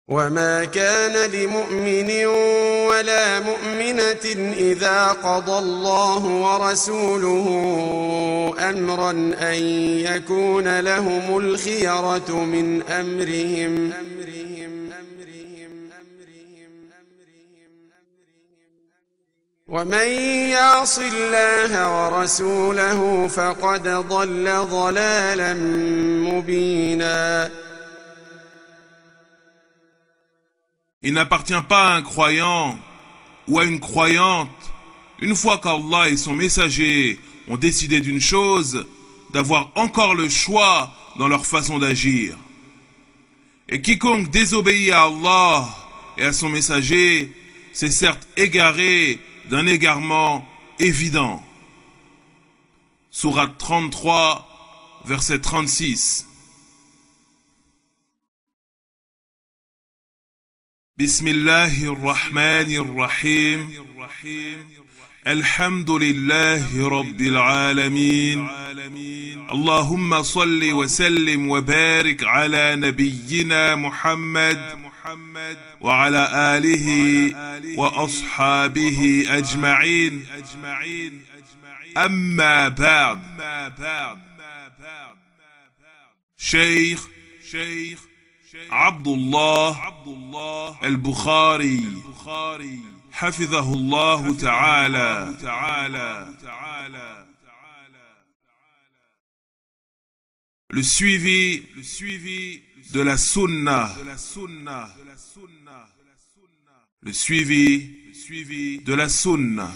وما كان لمؤمن ولا مؤمنة إذا قضى الله ورسوله أمرا أن يكون لهم الخيرة من أمرهم ومن يعص الله ورسوله فقد ضل ضلالا مبينا. Il n'appartient pas à un croyant ou à une croyante, une fois qu'Allah et son messager ont décidé d'une chose, d'avoir encore le choix dans leur façon d'agir. Et quiconque désobéit à Allah et à son messager, c'est certes égaré d'un égarement évident. Sourate 33, verset 36. بسم الله الرحمن الرحيم الحمد لله رب العالمين اللهم صل وسلم وبارك على نبينا محمد وعلى آله وأصحابه أجمعين أما بعد شيخ عبد الله البخاري حفظه الله تعالى. Le suivi de la sunna. Le suivi de la sunna.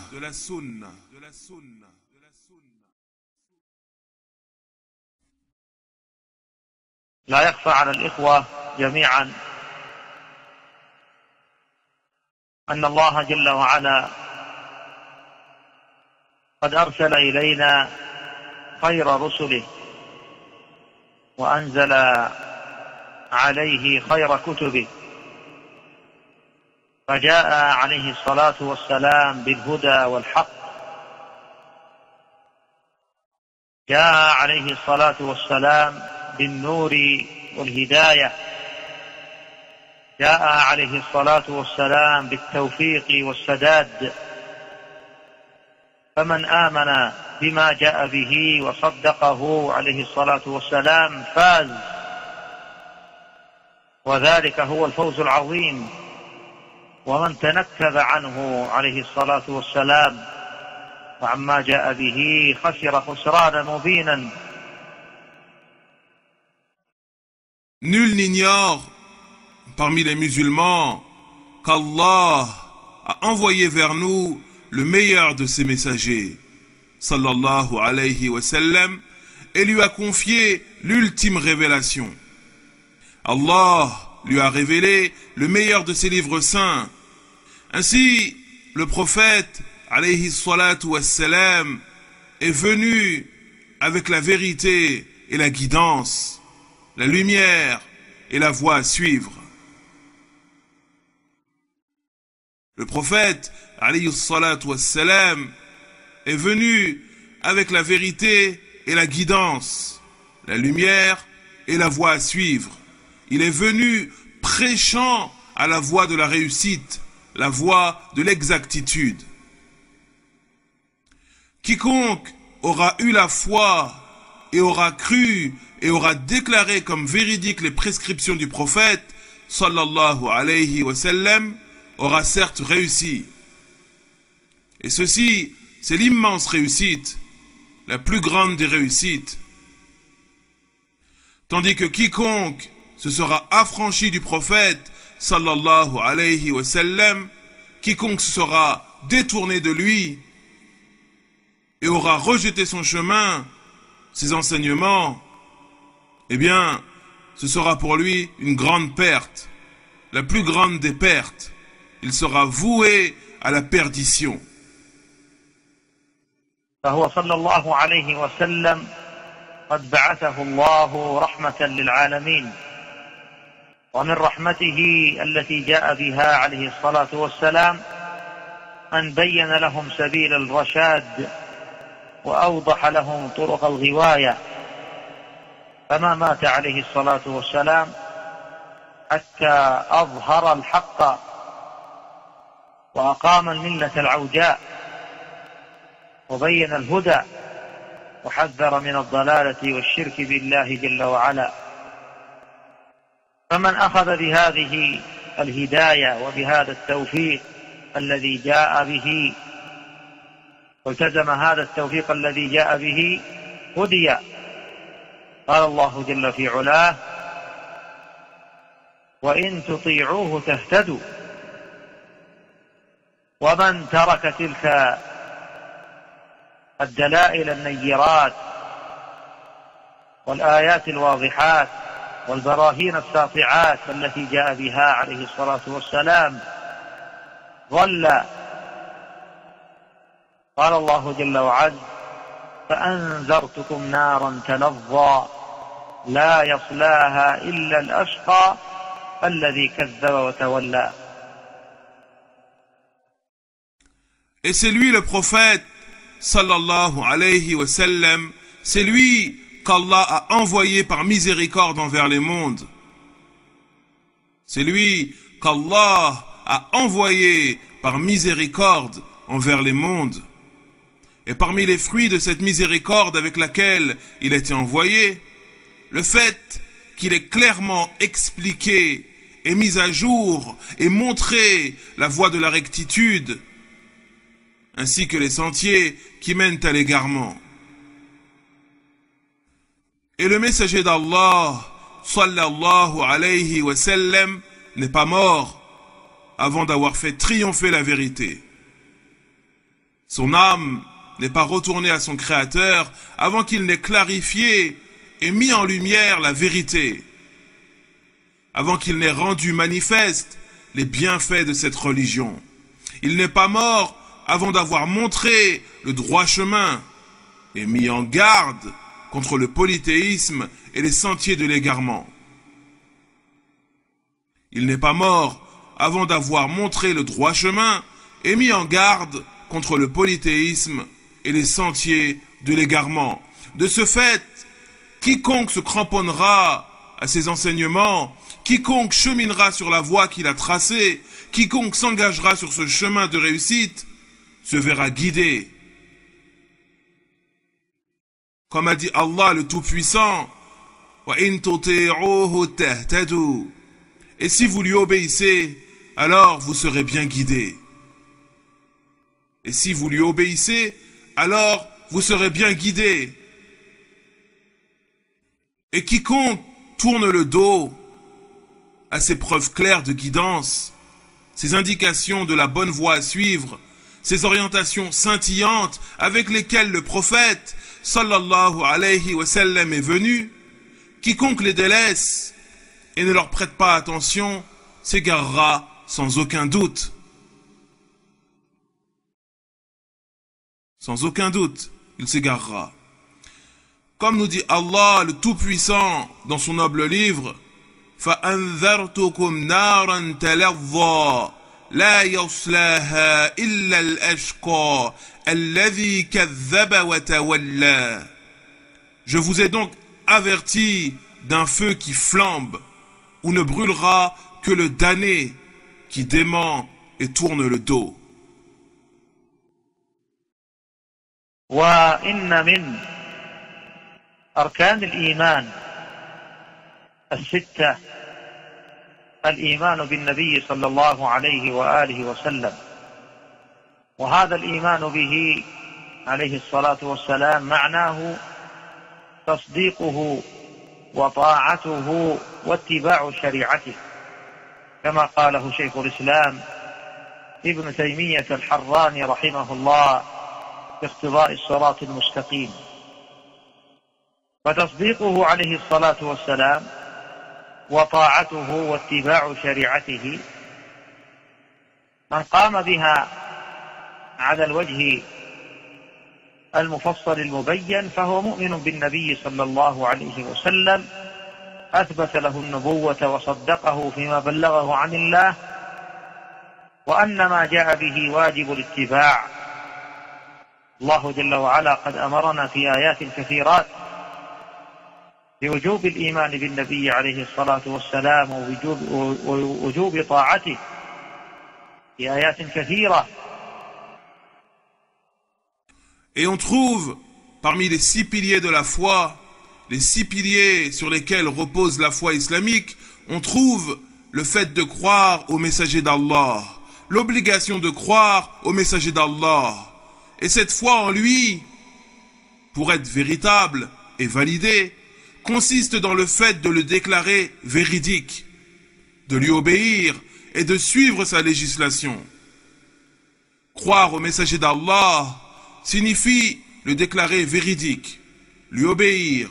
لا يخفى على الإخوة جميعا أن الله جل وعلا قد أرسل إلينا خير رسله وأنزل عليه خير كتبه، فجاء عليه الصلاة والسلام بالهدى والحق، جاء عليه الصلاة والسلام بالنور والهداية، جاء عليه الصلاة والسلام بالتوفيق والسداد، فمن آمن بما جاء به وصدقه عليه الصلاة والسلام فاز، وذلك هو الفوز العظيم. ومن تنكب عنه عليه الصلاة والسلام وعما جاء به خسر خسرانا مبينا. Nul n'ignore parmi les musulmans qu'Allah a envoyé vers nous le meilleur de ses messagers, sallallahu alayhi wa sallam, et lui a confié l'ultime révélation. Allah lui a révélé le meilleur de ses livres saints. Ainsi, le prophète, alayhi salatu wa sallam, est venu avec la vérité et la guidance, la lumière et la voie à suivre. Le prophète, alayhi salatu wassalam, est venu avec la vérité et la guidance, la lumière et la voie à suivre. Il est venu prêchant à la voie de la réussite, la voie de l'exactitude. Quiconque aura eu la foi et aura cru et aura déclaré comme véridiques les prescriptions du prophète, sallallahu alayhi wa sallam, aura certes réussi. Et ceci, c'est l'immense réussite, la plus grande des réussites. Tandis que quiconque se sera affranchi du prophète, sallallahu alayhi wa sallam, quiconque se sera détourné de lui et aura rejeté son chemin, ses enseignements, eh bien, ce sera pour lui une grande perte, la plus grande des pertes. Il sera voué à la perdition. فهو صلى الله عليه وسلم قد بعثه الله رحمة للعالمين، ومن رحمته التي جاء بها عليه الصلاة والسلام أن بين لهم سبيل الرشاد وأوضح لهم طرق الغواية، فما مات عليه الصلاة والسلام حتى أظهر الحق وأقام الملة العوجاء وبين الهدى وحذر من الضلالة والشرك بالله جل وعلا. فمن أخذ بهذه الهداية وبهذا التوفيق الذي جاء به والتزم هذا التوفيق الذي جاء به هدي. قال الله جل في علاه: وإن تطيعوه تهتدوا. ومن ترك تلك الدلائل النيرات والآيات الواضحات والبراهين الساطعات التي جاء بها عليه الصلاة والسلام ضل. قال الله جل وعز: فأنذرتكم نارا تلظى لا يصلاها إلا الأشقى الذي كذب وتولى. Et c'est lui le prophète, sallallahu alayhi wa sallam, c'est lui qu'Allah a envoyé par miséricorde envers les mondes. C'est lui qu'Allah a envoyé par miséricorde envers les mondes. Et parmi les fruits de cette miséricorde avec laquelle il a été envoyé, le fait qu'il ait clairement expliqué et mis à jour et montré la voie de la rectitude, ainsi que les sentiers qui mènent à l'égarement. Et le messager d'Allah, sallallahu alayhi wa sallam, n'est pas mort avant d'avoir fait triompher la vérité. Son âme n'est pas retournée à son Créateur avant qu'il n'ait clarifié et mis en lumière la vérité, avant qu'il n'ait rendu manifeste les bienfaits de cette religion. Il n'est pas mort avant d'avoir montré le droit chemin et mis en garde contre le polythéisme et les sentiers de l'égarement. Il n'est pas mort avant d'avoir montré le droit chemin et mis en garde contre le polythéisme et les sentiers de l'égarement. De ce fait, quiconque se cramponnera à ses enseignements, quiconque cheminera sur la voie qu'il a tracée, quiconque s'engagera sur ce chemin de réussite, se verra guidé. Comme a dit Allah le Tout-Puissant, وَإِن تُطِيعُوهُ تَهْتَدُوا. Et si vous lui obéissez, alors vous serez bien guidé. Et si vous lui obéissez, alors vous serez bien guidé. Et quiconque tourne le dos à ces preuves claires de guidance, ces indications de la bonne voie à suivre, ces orientations scintillantes avec lesquelles le prophète sallallahu alayhi wa sallam est venu, quiconque les délaisse et ne leur prête pas attention s'égarera sans aucun doute. Sans aucun doute, il s'égarera. Comme nous dit Allah le Tout-Puissant dans son noble livre, فَأَنذَرْتُكُمْ نَارًا تَلَظَّى لا يصلاها إلا الأشقى الذي كذب وتولى. Je vous ai donc averti d'un feu qui flambe, où ne brûlera que le damné qui dément et tourne le dos. وإن من أركان الإيمان الستة الإيمان بالنبي صلى الله عليه وآله وسلم، وهذا الإيمان به عليه الصلاة والسلام معناه تصديقه وطاعته واتباع شريعته، كما قاله شيخ الإسلام ابن تيمية الحراني رحمه الله في اقتضاء الصراط المستقيم. فتصديقه عليه الصلاة والسلام وطاعته واتباع شريعته من قام بها على الوجه المفصل المبين فهو مؤمن بالنبي صلى الله عليه وسلم، أثبت له النبوة وصدقه فيما بلغه عن الله، وأن ما جاء به واجب الاتباع. الله جل وعلا قد أمرنا في آيات كثيرات بوجوب الإيمان بالنبي عليه الصلاة والسلام ووجوب طاعته في آيات كثيرة. Et on trouve parmi les 6 piliers de la foi, les 6 piliers sur lesquels repose la foi islamique, on trouve le fait de croire au messager d'Allah, l'obligation de croire au messager d'Allah. Et cette foi en lui, pour être véritable et validée, consiste dans le fait de le déclarer véridique, de lui obéir et de suivre sa législation. Croire au messager d'Allah signifie le déclarer véridique, lui obéir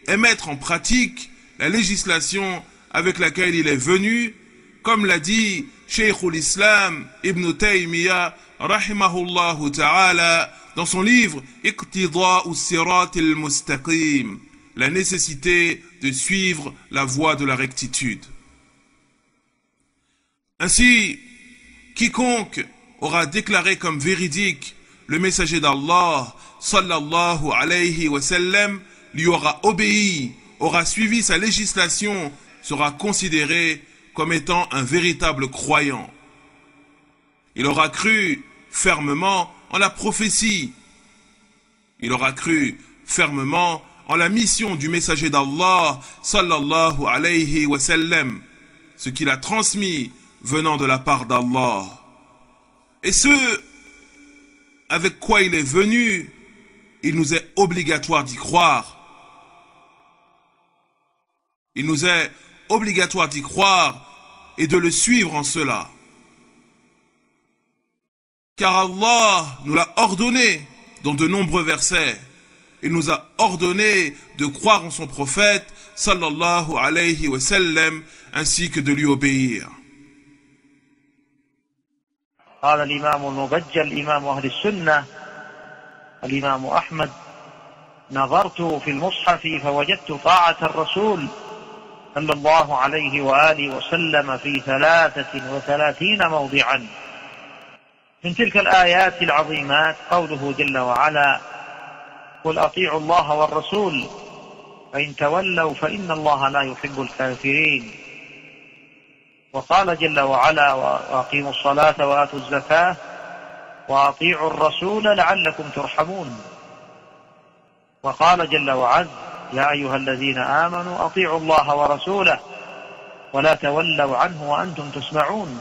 et mettre en pratique la législation avec laquelle il est venu, comme l'a dit Shaykhul Islam Ibn Taymiyyah rahimahullahu ta'ala dans son livre Iqtida'u Sirat al-Mustaqim, la nécessité de suivre la voie de la rectitude. Ainsi, quiconque aura déclaré comme véridique le messager d'Allah, sallallahu alayhi wa sallam, lui aura obéi, aura suivi sa législation, sera considéré comme étant un véritable croyant. Il aura cru fermement en la prophétie. Il aura cru fermement en la mission du messager d'Allah, sallallahu alayhi wa sallam, ce qu'il a transmis venant de la part d'Allah. Et ce avec quoi il est venu, il nous est obligatoire d'y croire. Il nous est obligatoire d'y croire et de le suivre en cela. Car Allah nous l'a ordonné dans de nombreux versets. Il nous a ordonné de croire en son prophète, sallallahu alayhi wa sallam, ainsi que de lui obéir. قال الإمام المبجل إمام أهل السنة الإمام أحمد: نظرت في المصحف فوجدت طاعة الرسول صلى الله عليه وآله وسلم في 33 موضعا. من تلك الآيات العظيمات قوله جل وعلا: قل أطيعوا الله والرسول فإن تولوا فإن الله لا يحب الكافرين. وقال جل وعلا: وأقيموا الصلاة وآتوا الزكاة وأطيعوا الرسول لعلكم ترحمون. وقال جل وعز: يا أيها الذين آمنوا أطيعوا الله ورسوله ولا تولوا عنه وأنتم تسمعون.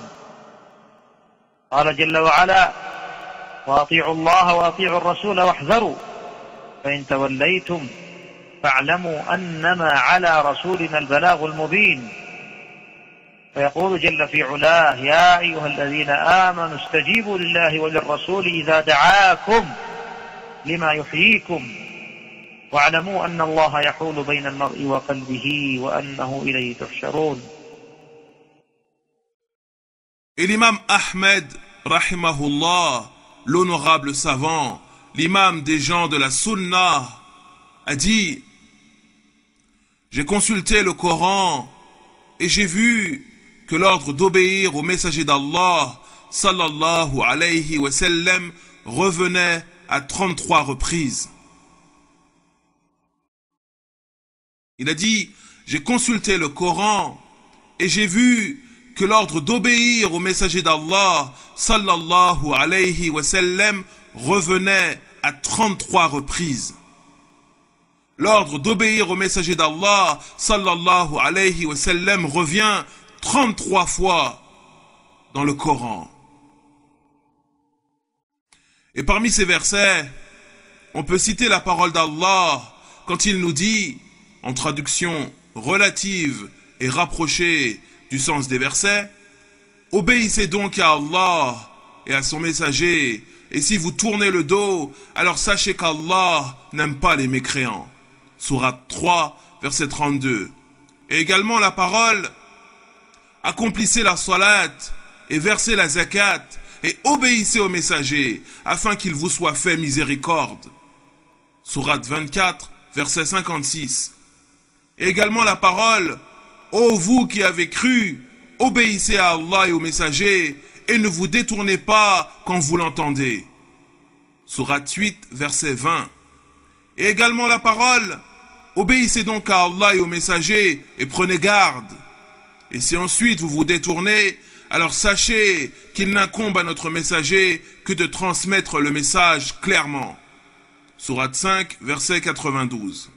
قال جل وعلا: وأطيعوا الله وأطيعوا الرسول واحذروا فإن توليتم فاعلموا أنما على رسولنا البلاغ المبين. فيقول جل في علاه: يا أيها الذين آمنوا استجيبوا لله وللرسول إذا دعاكم لما يحييكم واعلموا أن الله يحول بين المرء وقلبه وأنه إليه تحشرون. Et l'imam Ahmed, rahimahullah, l'honorable savant, l'imam des gens de la Sunna, a dit: j'ai consulté le Coran et j'ai vu que l'ordre d'obéir au messager d'Allah, sallallahu alayhi wa sallam, revenait à 33 reprises. Il a dit: j'ai consulté le Coran et j'ai vu que l'ordre d'obéir au messager d'Allah, sallallahu alayhi wa sallam, revenait à 33 reprises. L'ordre d'obéir au messager d'Allah, sallallahu alayhi wa sallam, revient 33 fois dans le Coran. Et parmi ces versets, on peut citer la parole d'Allah quand il nous dit, en traduction relative et rapprochée du sens des versets: obéissez donc à Allah et à son messager, et si vous tournez le dos, alors sachez qu'Allah n'aime pas les mécréants. Sourate 3, verset 32. Et également la parole: accomplissez la salat et versez la zakat et obéissez au messager afin qu'il vous soit fait miséricorde. Sourate 24, verset 56. Et également la parole: ô vous qui avez cru, obéissez à Allah et au messager et ne vous détournez pas quand vous l'entendez. Sourate 8, verset 20. Et également la parole: Obéissez donc à Allah et aux messagers et prenez garde. Et si ensuite vous vous détournez, alors sachez qu'il n'incombe à notre messager que de transmettre le message clairement. Sourate 5, verset 92.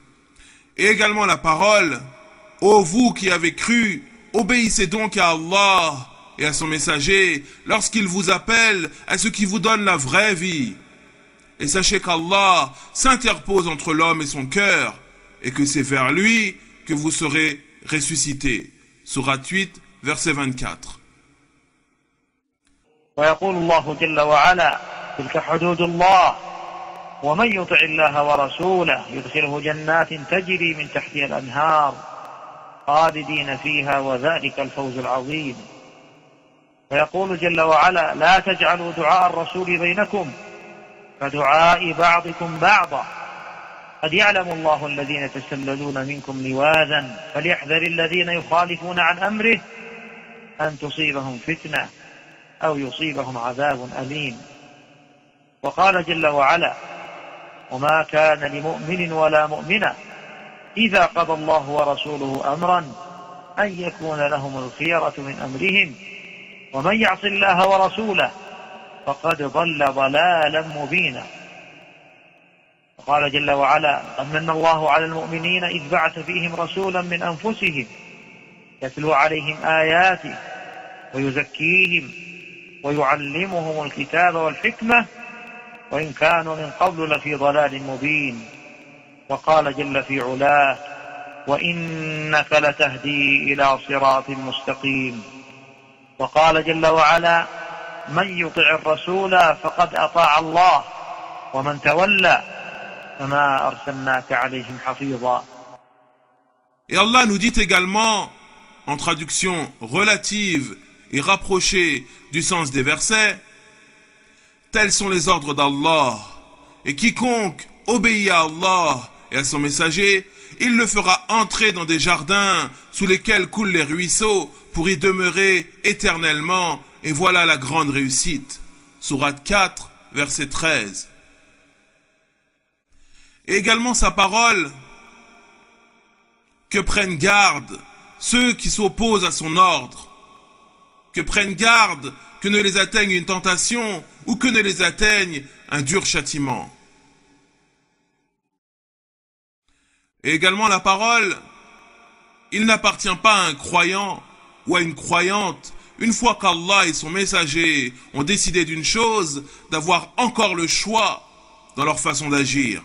Et également la parole, ô vous qui avez cru, obéissez donc à Allah et à son messager lorsqu'il vous appelle à ce qui vous donne la vraie vie. Et sachez qu'Allah s'interpose entre l'homme et son cœur, et que c'est vers lui que vous serez ressuscités. Sourate 8, verset 24. ويقول الله جل وعلا تلك حدود الله ومن يطع الله ورسوله يدخله جنات تجري من تحتها الأنهار خالدين فيها وذلك الفوز العظيم. ويقول جل وعلا لا تجعلوا دعاء الرسول بينكم كدعاء بعضكم بعضا قد يعلم الله الذين يتسللون منكم لواذا فليحذر الذين يخالفون عن أمره أن تصيبهم فتنة أو يصيبهم عذاب أليم. وقال جل وعلا وما كان لمؤمن ولا مؤمنة إذا قضى الله ورسوله أمرا أن يكون لهم الخيرة من أمرهم ومن يعص الله ورسوله فقد ضل ضلالا مبينا. وقال جل وعلا قد من الله على المؤمنين إذ بعث فيهم رسولا من أنفسهم يتلو عليهم آياته ويزكيهم ويعلمهم الكتاب والحكمة وإن كانوا من قبل لفي ضلال مبين. وقال جل في علاه وإنك لتهدي إلى صراط مستقيم. وقال جل وعلا من يطع الرسول فقد أطاع الله ومن تولى فما أرسلناك عليهم حفيظا. Et Allah nous dit également, en traduction relative et rapprochée du sens des versets, tels sont les ordres d'Allah, et quiconque obéit à Allah et à son messager, il le fera entrer dans des jardins sous lesquels coulent les ruisseaux pour y demeurer éternellement, et voilà la grande réussite. Sourate 4, verset 13. Et également sa parole, que prennent garde ceux qui s'opposent à son ordre, que prennent garde que ne les atteigne une tentation ou que ne les atteigne un dur châtiment. Et également la parole, il n'appartient pas à un croyant ou à une croyante, une fois qu'Allah et son messager ont décidé d'une chose, d'avoir encore le choix dans leur façon d'agir.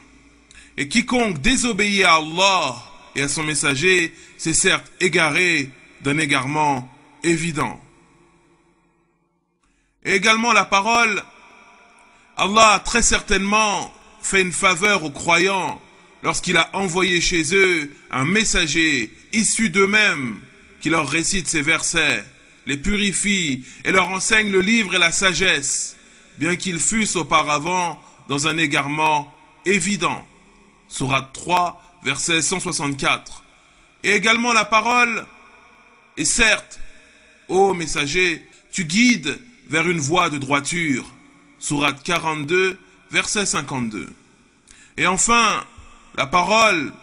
Et quiconque désobéit à Allah et à son messager, c'est certes égaré d'un égarement évident. Et également la parole, Allah a très certainement fait une faveur aux croyants lorsqu'il a envoyé chez eux un messager issu d'eux-mêmes qui leur récite ces versets, les purifie et leur enseigne le livre et la sagesse, bien qu'ils fussent auparavant dans un égarement évident. Sourate 3, verset 164. Et également la parole, et certes, ô messager, tu guides vers une voie de droiture. Sourate 42, verset 52. Et enfin, la parole,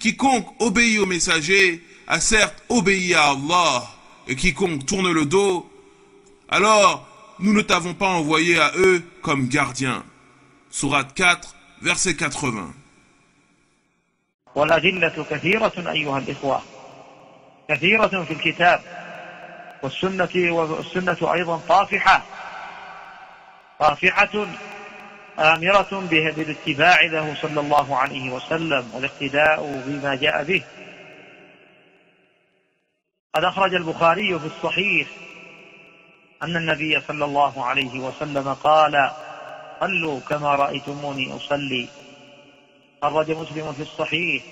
quiconque obéit au messager a certes obéi à Allah, et quiconque tourne le dos, alors nous ne t'avons pas envoyé à eux comme gardiens. Sourate 4, verset 80. والأدلة كثيرة أيها الإخوة، كثيرة في الكتاب والسنة أيضا طافحة آمرة بالاتباع له صلى الله عليه وسلم والاقتداء بما جاء به. قد أخرج البخاري في الصحيح أن النبي صلى الله عليه وسلم قال صلوا كما رأيتموني أصلي. خرج مسلم في الصحيح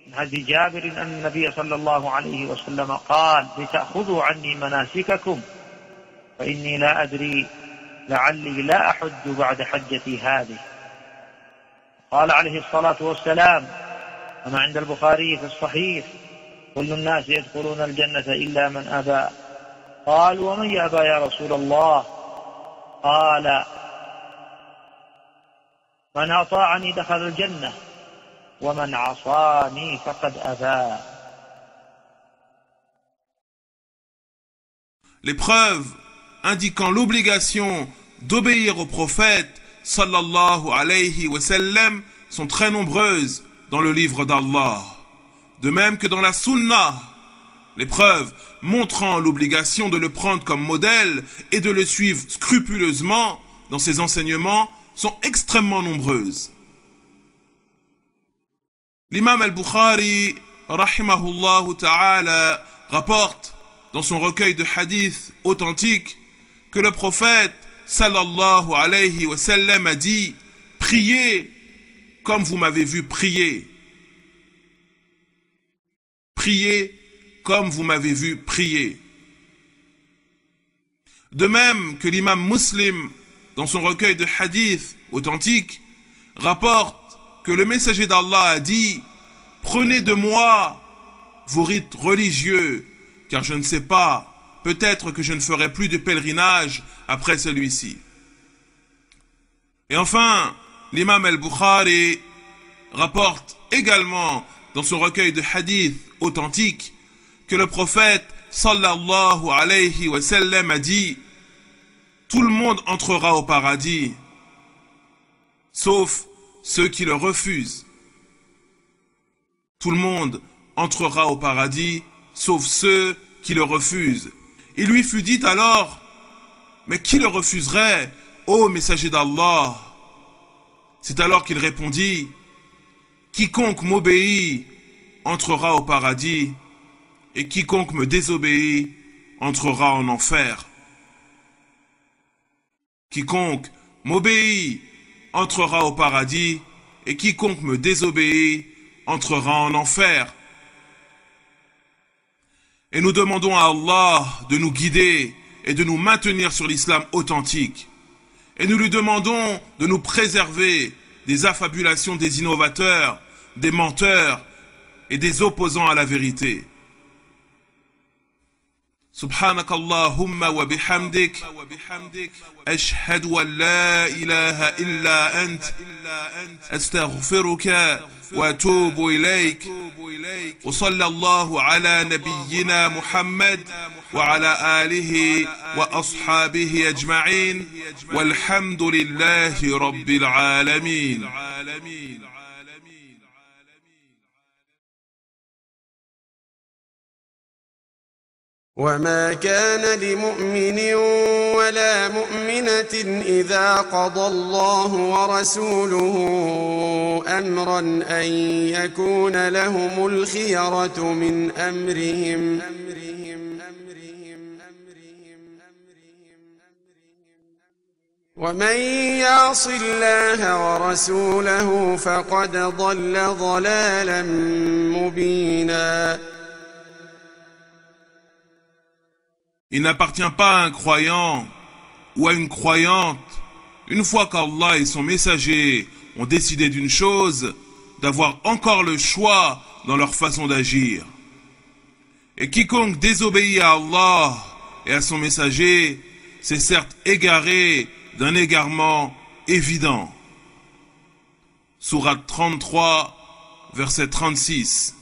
من حديث جابر أن النبي صلى الله عليه وسلم قال لتأخذوا عني مناسككم فإني لا أدري لعلي لا أحج بعد حجتي هذه. قال عليه الصلاة والسلام كما عند البخاري في الصحيح كل الناس يدخلون الجنة إلا من أبى. قال ومن يأبى يا رسول الله؟ قال من أطاعني دخل الجنة ومن عصاني فقد أبى. Les preuves indiquant l'obligation d'obéir au prophète sallallahu alayhi wa sallam sont très nombreuses dans le livre d'Allah. De même que dans la Sunna, les preuves montrant l'obligation de le prendre comme modèle et de le suivre scrupuleusement dans ses enseignements sont extrêmement nombreuses. L'imam al-Bukhari, rahimahullah ta'ala, rapporte dans son recueil de hadiths authentiques que le prophète sallallahu alayhi wa sallam a dit « Priez comme vous m'avez vu prier. Priez comme vous m'avez vu prier. » De même que l'imam Muslim, dans son recueil de hadiths authentiques, rapporte que le messager d'Allah a dit « Prenez de moi vos rites religieux, car je ne sais pas, peut-être que je ne ferai plus de pèlerinage après celui-ci. » Et enfin, l'imam al-Bukhari rapporte également dans son recueil de hadiths authentiques que le prophète sallallahu alayhi wa sallam a dit « Tout le monde entrera au paradis, sauf ceux qui le refusent. Tout le monde entrera au paradis, sauf ceux qui le refusent. » Il lui fut dit alors, « Mais qui le refuserait, ô messager d'Allah ?» C'est alors qu'il répondit, « Quiconque m'obéit entrera au paradis, et quiconque me désobéit entrera en enfer. » Quiconque m'obéit entrera au paradis, et quiconque me désobéit entrera en enfer. Et nous demandons à Allah de nous guider et de nous maintenir sur l'islam authentique. Et nous lui demandons de nous préserver des affabulations des innovateurs, des menteurs et des opposants à la vérité. سبحانك اللهم وبحمدك أشهد أن لا إله إلا أنت أستغفرك وأتوب إليك وصلى الله على نبينا محمد وعلى آله وأصحابه أجمعين والحمد لله رب العالمين. وما كان لمؤمن ولا مؤمنة إذا قضى الله ورسوله أمرا أن يكون لهم الخيرة من أمرهم ومن يعص الله ورسوله فقد ضل ضلالا مبينا. Il n'appartient pas à un croyant ou à une croyante, une fois qu'Allah et son messager ont décidé d'une chose, d'avoir encore le choix dans leur façon d'agir. Et quiconque désobéit à Allah et à son messager, c'est certes égaré d'un égarement évident. Sourate 33, verset 36.